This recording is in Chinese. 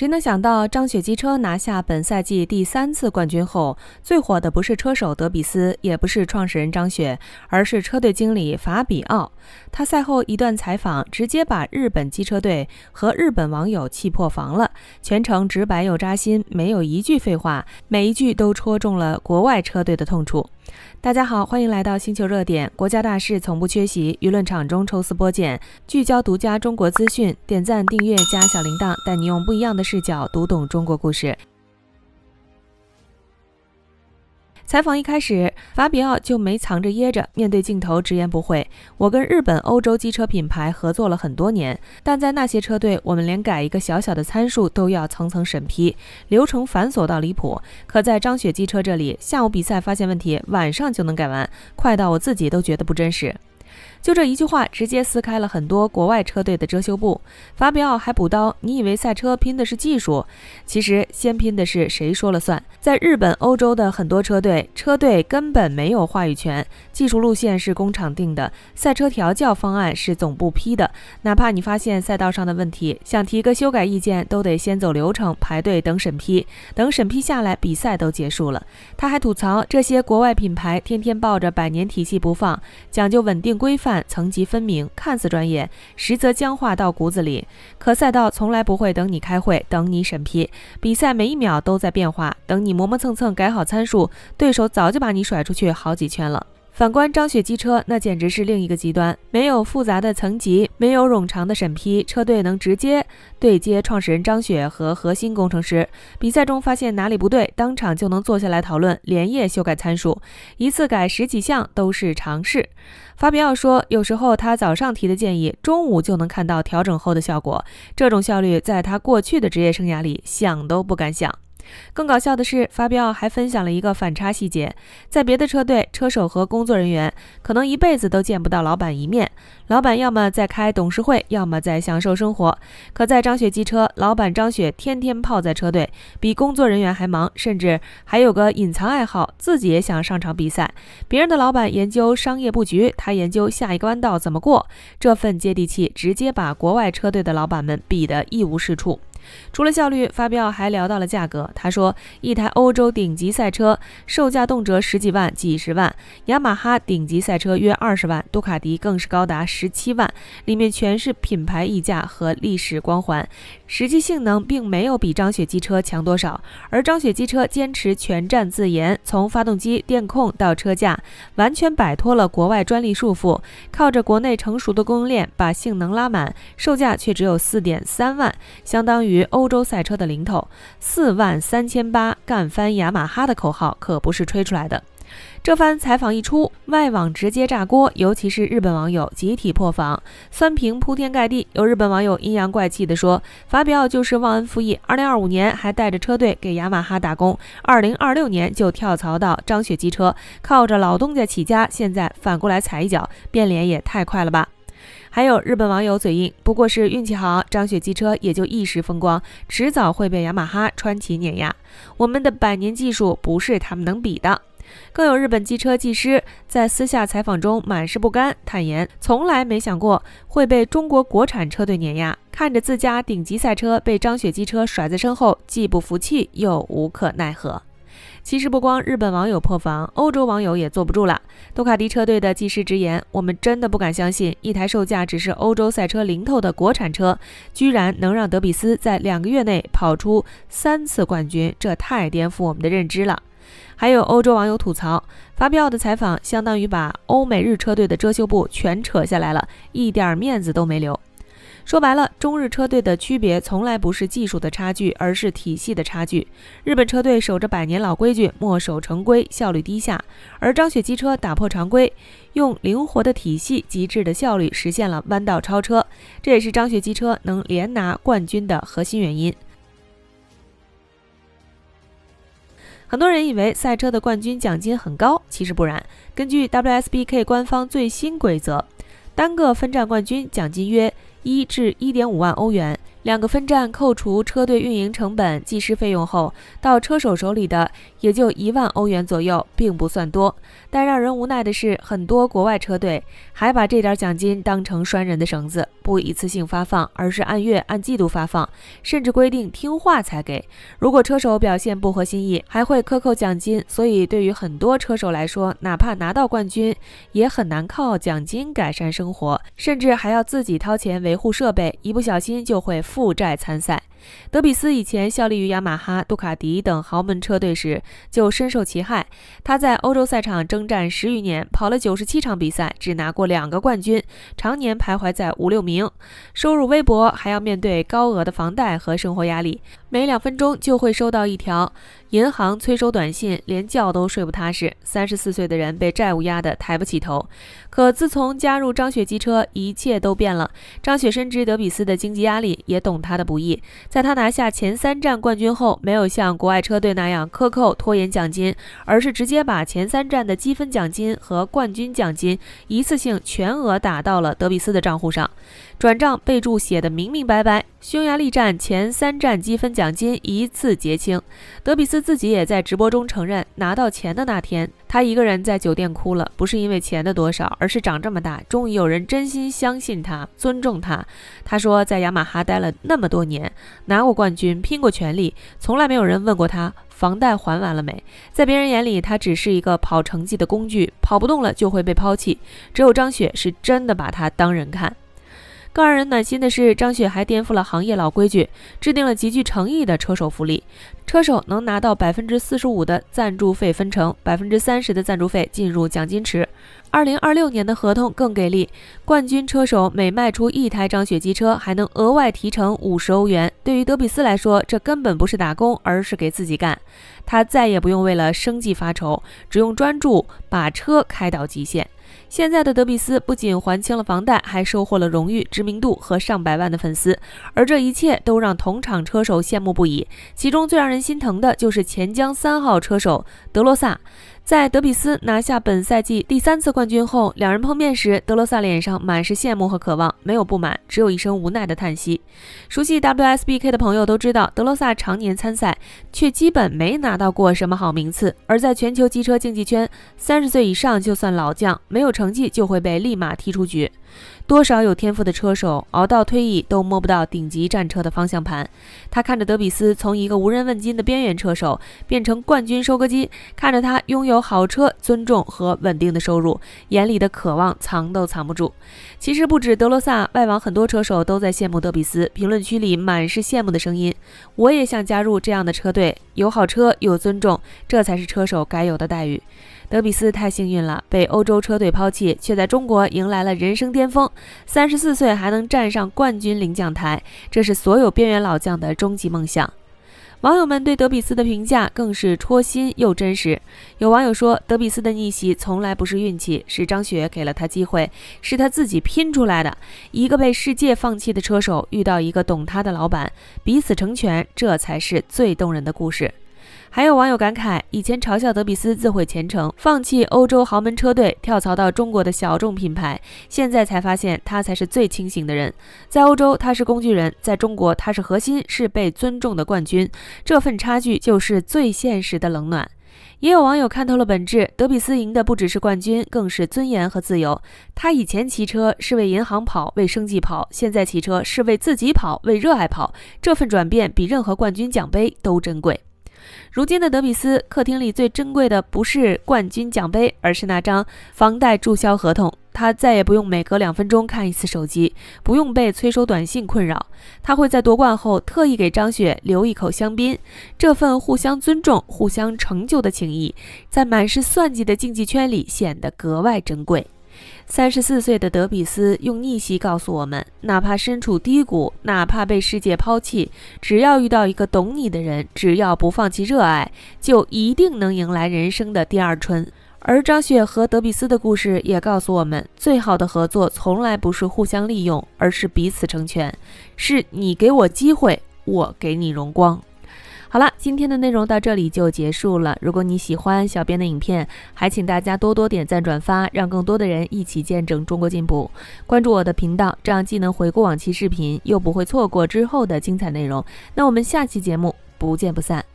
谁能想到张雪机车拿下本赛季第3次冠军后，最火的不是车手德比斯，也不是创始人张雪，而是车队经理法比奥。他赛后一段采访，直接把日本机车队和日本网友气破防了，全程直白又扎心，没有一句废话，每一句都戳中了国外车队的痛处。大家好，欢迎来到星球热点，国家大事从不缺席，舆论场中抽丝剥茧，聚焦独家中国资讯，点赞订阅加小铃铛，带你用不一样的视角读懂中国故事。采访一开始，法比奥就没藏着掖着，面对镜头直言不讳，我跟日本、欧洲机车品牌合作了很多年，但在那些车队，我们连改一个小小的参数都要层层审批，流程繁琐到离谱。可在张雪机车这里，下午比赛发现问题，晚上就能改完，快到我自己都觉得不真实。就这一句话，直接撕开了很多国外车队的遮羞布。法比奥还补刀，你以为赛车拼的是技术？其实先拼的是谁说了算。在日本、欧洲的很多车队根本没有话语权，技术路线是工厂定的，赛车调教方案是总部批的。哪怕你发现赛道上的问题，想提个修改意见，都得先走流程，排队等审批。等审批下来，比赛都结束了。他还吐槽这些国外品牌天天抱着100年体系不放，讲究稳定规范，层级分明，看似专业，实则僵化到骨子里。可赛道从来不会等你开会，等你审批，比赛每一秒都在变化，等你磨磨蹭蹭改好参数，对手早就把你甩出去好几圈了。反观张雪机车，那简直是另一个极端，没有复杂的层级，没有冗长的审批，车队能直接对接创始人张雪和核心工程师，比赛中发现哪里不对，当场就能坐下来讨论，连夜修改参数，一次改10几项都是常事。法比奥说，有时候他早上提的建议，中午就能看到调整后的效果，这种效率在他过去的职业生涯里想都不敢想。更搞笑的是，法比奥还分享了一个反差细节，在别的车队，车手和工作人员可能一辈子都见不到老板一面，老板要么在开董事会，要么在享受生活。可在张雪机车，老板张雪天天泡在车队，比工作人员还忙，甚至还有个隐藏爱好，自己也想上场比赛。别人的老板研究商业布局，他研究下一个弯道怎么过，这份接地气直接把国外车队的老板们比得一无是处。除了效率，法比奥还聊到了价格。他说，一台欧洲顶级赛车售价动辄10几万、几十万，雅马哈顶级赛车约20万，杜卡迪更是高达17万，里面全是品牌溢价和历史光环，实际性能并没有比张雪机车强多少。而张雪机车坚持全站自研，从发动机、电控到车架，完全摆脱了国外专利束缚，靠着国内成熟的供应链把性能拉满，售价却只有4.3万，相当于欧洲赛车的零头。43800干翻雅马哈的口号可不是吹出来的。这番采访一出，外网直接炸锅，尤其是日本网友集体破防，酸评铺天盖地。有日本网友阴阳怪气地说，法比奥就是忘恩负义，2025年还带着车队给雅马哈打工，2026年就跳槽到张雪机车，靠着老东家起家，现在反过来踩一脚，变脸也太快了吧。还有日本网友嘴硬，不过是运气好，张雪机车也就一时风光，迟早会被雅马哈、川崎碾压。我们的100年技术不是他们能比的。更有日本机车技师在私下采访中满是不甘，坦言从来没想过会被中国国产车队碾压，看着自家顶级赛车被张雪机车甩在身后，既不服气又无可奈何。其实不光日本网友破防，欧洲网友也坐不住了。杜卡迪车队的技师直言，我们真的不敢相信，一台售价只是欧洲赛车零头的国产车，居然能让德比斯在2个月内跑出3次冠军，这太颠覆我们的认知了。还有欧洲网友吐槽，法比奥的采访相当于把欧美日车队的遮羞布全扯下来了，一点面子都没留。说白了，中日车队的区别从来不是技术的差距，而是体系的差距。日本车队守着100年老规矩，墨守成规，效率低下；而张雪机车打破常规，用灵活的体系、极致的效率实现了弯道超车，这也是张雪机车能连拿冠军的核心原因。很多人以为赛车的冠军奖金很高，其实不然。根据 WSBK 官方最新规则，单个分站冠军奖金约1至1.5万欧元，2个分站扣除车队运营成本、技师费用后，到车手手里的也就1万欧元左右，并不算多。但让人无奈的是，很多国外车队还把这点奖金当成拴人的绳子，不一次性发放，而是按月、按季度发放，甚至规定听话才给。如果车手表现不合心意，还会克扣奖金。所以对于很多车手来说，哪怕拿到冠军，也很难靠奖金改善生活，甚至还要自己掏钱维护设备，一不小心就会负债参赛。德比斯以前效力于雅马哈、杜卡迪等豪门车队时就深受其害。他在欧洲赛场征战10余年，跑了97场比赛，只拿过2个冠军，常年徘徊在5、6名，收入微薄，还要面对高额的房贷和生活压力。每2分钟就会收到一条银行催收短信，连觉都睡不踏实。34岁的人被债务压得抬不起头。可自从加入张雪机车，一切都变了。张雪深知德比斯的经济压力，也懂他的不易。在他拿下前3站冠军后，没有像国外车队那样克扣拖延奖金，而是直接把前3站的积分奖金和冠军奖金一次性全额打到了德比斯的账户上。转账备注写得明明白白，匈牙利站前3站积分奖金一次结清。德比斯自己也在直播中承认，拿到钱的那天，他一个人在酒店哭了，不是因为钱的多少，而是长这么大，终于有人真心相信他，尊重他。他说，在雅马哈待了那么多年，拿过冠军，拼过全力，从来没有人问过他房贷还完了没。在别人眼里，他只是一个跑成绩的工具，跑不动了就会被抛弃。只有张雪是真的把他当人看。更让人暖心的是，张雪还颠覆了行业老规矩，制定了极具诚意的车手福利。车手能拿到45%的赞助费分成，30%的赞助费进入奖金池。2026年的合同更给力，冠军车手每卖出1台张雪机车，还能额外提成50欧元。对于德比斯来说，这根本不是打工，而是给自己干。他再也不用为了生计发愁，只用专注把车开到极限。现在的德比斯不仅还清了房贷，还收获了荣誉、知名度和上百万的粉丝，而这一切都让同场车手羡慕不已。其中最让人心疼的就是钱江3号车手德罗萨。在德比斯拿下本赛季第3次冠军后，两人碰面时，德罗萨脸上满是羡慕和渴望，没有不满，只有一声无奈的叹息。熟悉 WSBK 的朋友都知道，德罗萨常年参赛，却基本没拿到过什么好名次。而在全球机车竞技圈，30岁以上就算老将，没有成绩就会被立马踢出局。多少有天赋的车手熬到退役都摸不到顶级战车的方向盘。他看着德比斯从一个无人问津的边缘车手变成冠军收割机，看着他拥有好车、尊重和稳定的收入，眼里的渴望藏都藏不住。其实不止德罗萨，外网很多车手都在羡慕德比斯，评论区里满是羡慕的声音。我也想加入这样的车队，有好车，有尊重，这才是车手该有的待遇。德比斯太幸运了，被欧洲车队抛弃，却在中国迎来了人生巅峰。34岁还能站上冠军领奖台，这是所有边缘老将的终极梦想。网友们对德比斯的评价更是戳心又真实。有网友说，德比斯的逆袭从来不是运气，是张雪给了他机会，是他自己拼出来的。一个被世界放弃的车手遇到一个懂他的老板，彼此成全，这才是最动人的故事。还有网友感慨，以前嘲笑德比斯自毁前程，放弃欧洲豪门车队，跳槽到中国的小众品牌，现在才发现他才是最清醒的人。在欧洲他是工具人，在中国他是核心，是被尊重的冠军，这份差距就是最现实的冷暖。也有网友看透了本质，德比斯赢的不只是冠军，更是尊严和自由。他以前骑车是为银行跑，为生计跑，现在骑车是为自己跑，为热爱跑，这份转变比任何冠军奖杯都珍贵。如今的德比斯，客厅里最珍贵的不是冠军奖杯，而是那张房贷注销合同。他再也不用每隔2分钟看一次手机，不用被催收短信困扰。他会在夺冠后特意给张雪留一口香槟。这份互相尊重、互相成就的情谊，在满是算计的竞技圈里显得格外珍贵。34岁的德比斯用逆袭告诉我们，哪怕身处低谷，哪怕被世界抛弃，只要遇到一个懂你的人，只要不放弃热爱，就一定能迎来人生的第二春。而张雪和德比斯的故事也告诉我们，最好的合作从来不是互相利用，而是彼此成全，是你给我机会，我给你荣光。好了，今天的内容到这里就结束了。如果你喜欢小编的影片，还请大家多多点赞转发，让更多的人一起见证中国进步。关注我的频道，这样既能回顾往期视频，又不会错过之后的精彩内容。那我们下期节目不见不散。